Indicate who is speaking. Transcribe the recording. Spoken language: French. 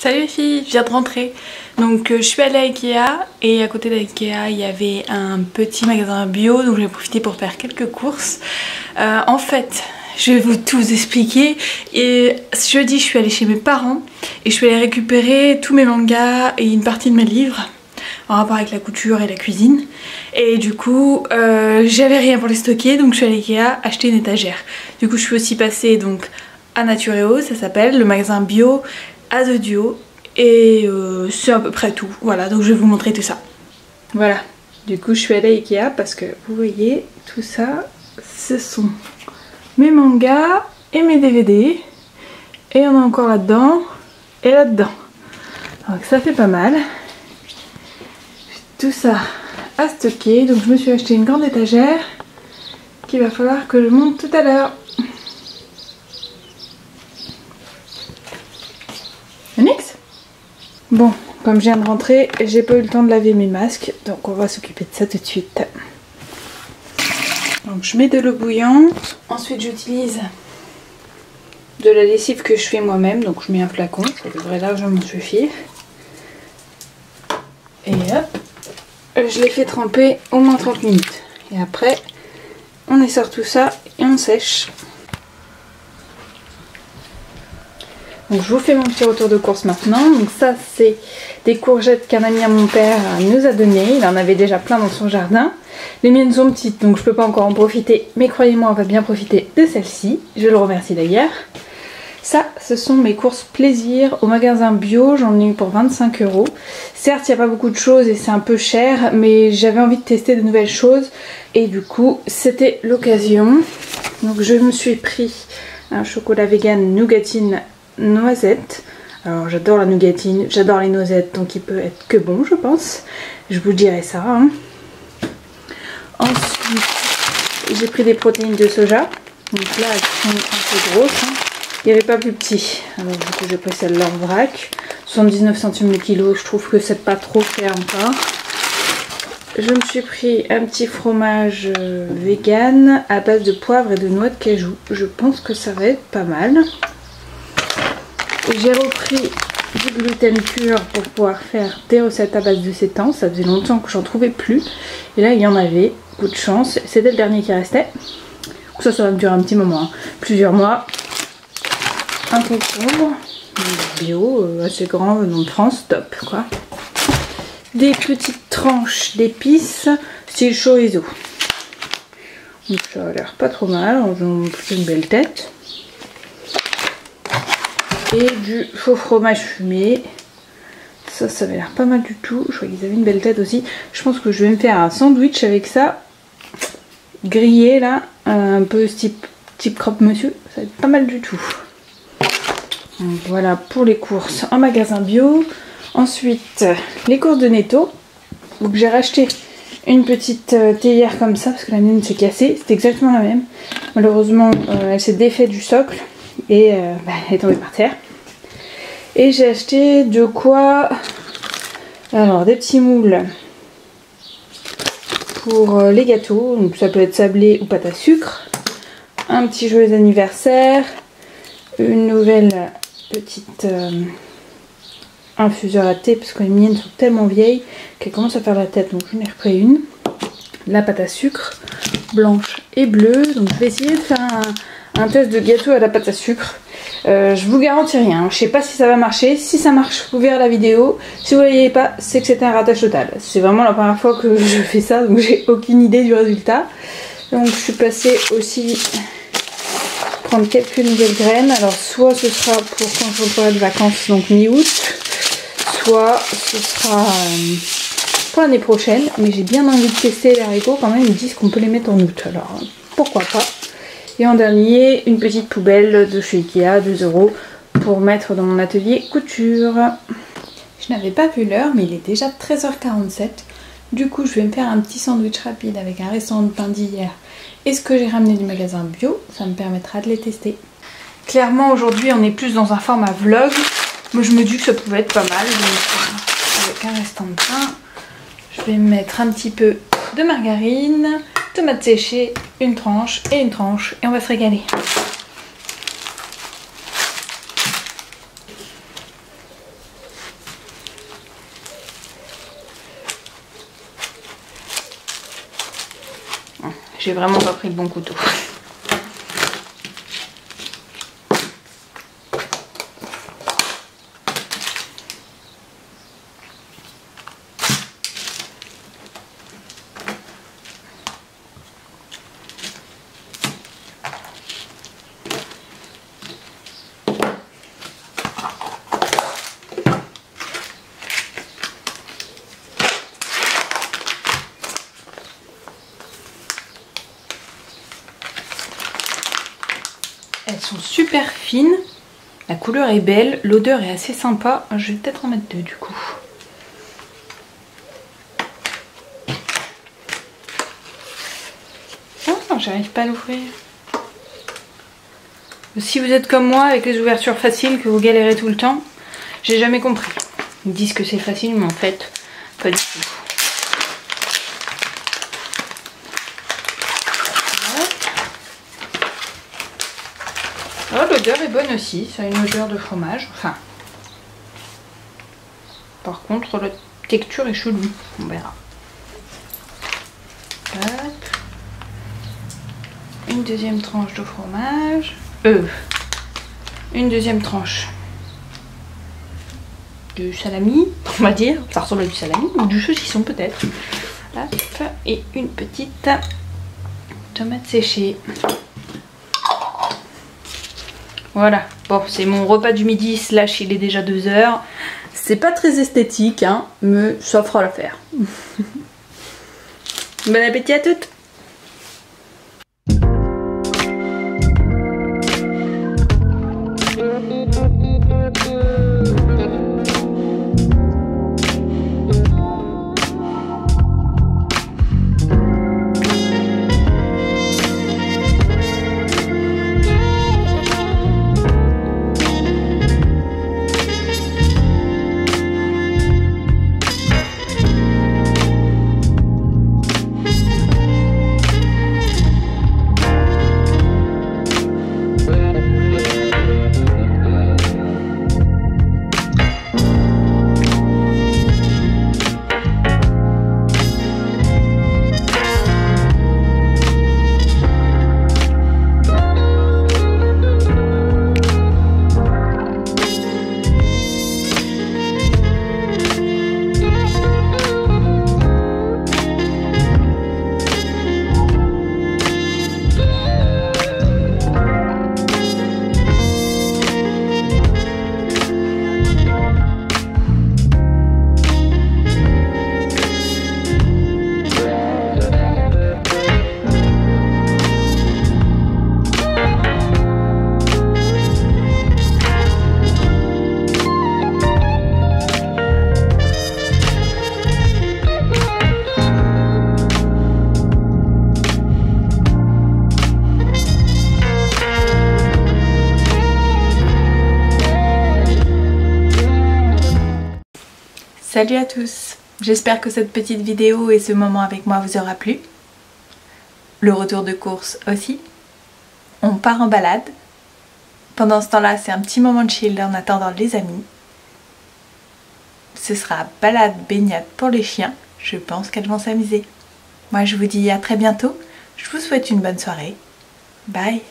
Speaker 1: Salut les filles, je viens de rentrer. Donc je suis allée à Ikea et à côté d'Ikea il y avait un petit magasin bio, donc j'ai profité pour faire quelques courses. En fait, je vais vous tout expliquer. Et jeudi je suis allée chez mes parents et je suis allée récupérer tous mes mangas et une partie de mes livres en rapport avec la couture et la cuisine. Et du coup j'avais rien pour les stocker, donc je suis allée à Ikea acheter une étagère. Du coup je suis aussi passée donc à Natureo, ça s'appelle, le magasin bio à The Duo, et c'est à peu près tout. Voilà, donc je vais vous montrer tout ça. Voilà, du coup je suis allée à Ikea parce que vous voyez tout ça, ce sont mes mangas et mes DVD, et on a encore là-dedans et là-dedans, donc ça fait pas mal. Tout ça à stocker, donc je me suis acheté une grande étagère qu'il va falloir que je monte tout à l'heure. Nix. Bon, comme je viens de rentrer, j'ai pas eu le temps de laver mes masques, donc on va s'occuper de ça tout de suite. Donc je mets de l'eau bouillante, ensuite j'utilise de la lessive que je fais moi-même, donc je mets un flacon, ça devrait largement suffire. Et hop, je les fais tremper au moins 30 minutes. Et après, on essore tout ça et on sèche. Donc je vous fais mon petit retour de course maintenant. Donc ça c'est des courgettes qu'un ami à mon père nous a donné. Il en avait déjà plein dans son jardin. Les miennes sont petites donc je peux pas encore en profiter. Mais croyez-moi on va bien profiter de celle-ci. Je le remercie d'ailleurs. Ça ce sont mes courses plaisir au magasin bio. J'en ai eu pour 25 €. Certes il n'y a pas beaucoup de choses et c'est un peu cher. Mais j'avais envie de tester de nouvelles choses. Et du coup c'était l'occasion. Donc je me suis pris un chocolat vegan nougatine noisette. Alors j'adore la nougatine, j'adore les noisettes, donc il peut être que bon je pense. Je vous dirai ça. Hein. Ensuite j'ai pris des protéines de soja. Donc là elles sont un peu grosses. Hein. Il n'y avait pas plus petit. Alors du coup j'ai pris celle-là en vrac. 79 centimes le kilo, je trouve que c'est pas trop cher encore. Je me suis pris un petit fromage vegan à base de poivre et de noix de cajou. Je pense que ça va être pas mal. J'ai repris du gluten pur pour pouvoir faire des recettes à base de sétan. Ça faisait longtemps que j'en trouvais plus. Et là il y en avait, coup de chance. C'était le dernier qui restait. Ça va me durer un petit moment, hein. Plusieurs mois. Un concombre bio, assez grand, venant de France, top quoi. Des petites tranches d'épices, style chorizo. Donc ça a l'air pas trop mal, on a plutôt une belle tête. Et du faux fromage fumé. Ça avait l'air pas mal du tout. Je crois qu'ils avaient une belle tête aussi. Je pense que je vais me faire un sandwich avec ça. Grillé là. Un peu type croque-monsieur. Ça va être pas mal du tout. Donc voilà pour les courses en magasin bio. Ensuite, les courses de Netto. Donc j'ai racheté une petite théière comme ça parce que la mienne s'est cassée. C'est exactement la même. Malheureusement, elle s'est défaite du socle. Et elle est tombée par terre. Et j'ai acheté de quoi, alors des petits moules pour les gâteaux, donc ça peut être sablé ou pâte à sucre, un petit joyeux anniversaire, une nouvelle petite infuseur à thé parce que les miennes sont tellement vieilles qu'elles commencent à faire la tête, donc j'en ai repris une, la pâte à sucre blanche et bleue. Donc je vais essayer de faire un test de gâteau à la pâte à sucre. Je vous garantis rien, je sais pas si ça va marcher. Si ça marche, vous verrez la vidéo. Si vous ne voyez pas, c'est que c'était un ratage total. C'est vraiment la première fois que je fais ça, donc j'ai aucune idée du résultat. Donc je suis passée aussi prendre quelques nouvelles graines. Alors soit ce sera pour quand je rentrerai de vacances, donc mi-août, soit ce sera pour l'année prochaine. Mais j'ai bien envie de tester les haricots quand même. Ils me disent qu'on peut les mettre en août, alors pourquoi pas. Et en dernier, une petite poubelle de chez Ikea, 2 € pour mettre dans mon atelier couture. Je n'avais pas vu l'heure, mais il est déjà 13h47. Du coup, je vais me faire un petit sandwich rapide avec un restant de pain d'hier et ce que j'ai ramené du magasin bio. Ça me permettra de les tester. Clairement, aujourd'hui, on est plus dans un format vlog. Moi, je me dis que ça pouvait être pas mal. Donc, avec un restant de pain, je vais mettre un petit peu de margarine, tomates séchées, une tranche et on va se régaler. J'ai vraiment pas pris le bon couteau. Elles sont super fines, la couleur est belle, l'odeur est assez sympa. Je vais peut-être en mettre 2 du coup. Oh, j'arrive pas à l'ouvrir. Si vous êtes comme moi avec les ouvertures faciles, que vous galérez tout le temps, j'ai jamais compris. Ils disent que c'est facile, mais en fait, pas du tout. Oh, l'odeur est bonne aussi, ça a une odeur de fromage, enfin. Par contre, la texture est chelou, on verra. Hop. Une deuxième tranche de fromage. Une deuxième tranche de salami, on va dire. Ça ressemble à du salami, ou du saucisson peut-être. Hop. Et une petite tomate séchée. Voilà, bon, c'est mon repas du midi, slash il est déjà 2 h. C'est pas très esthétique, hein, mais ça fera l'affaire. Bon appétit à toutes! Salut à tous, j'espère que cette petite vidéo et ce moment avec moi vous aura plu. Le retour de course aussi. On part en balade. Pendant ce temps-là, c'est un petit moment de chill en attendant les amis. Ce sera balade baignade pour les chiens. Je pense qu'elles vont s'amuser. Moi je vous dis à très bientôt. Je vous souhaite une bonne soirée. Bye!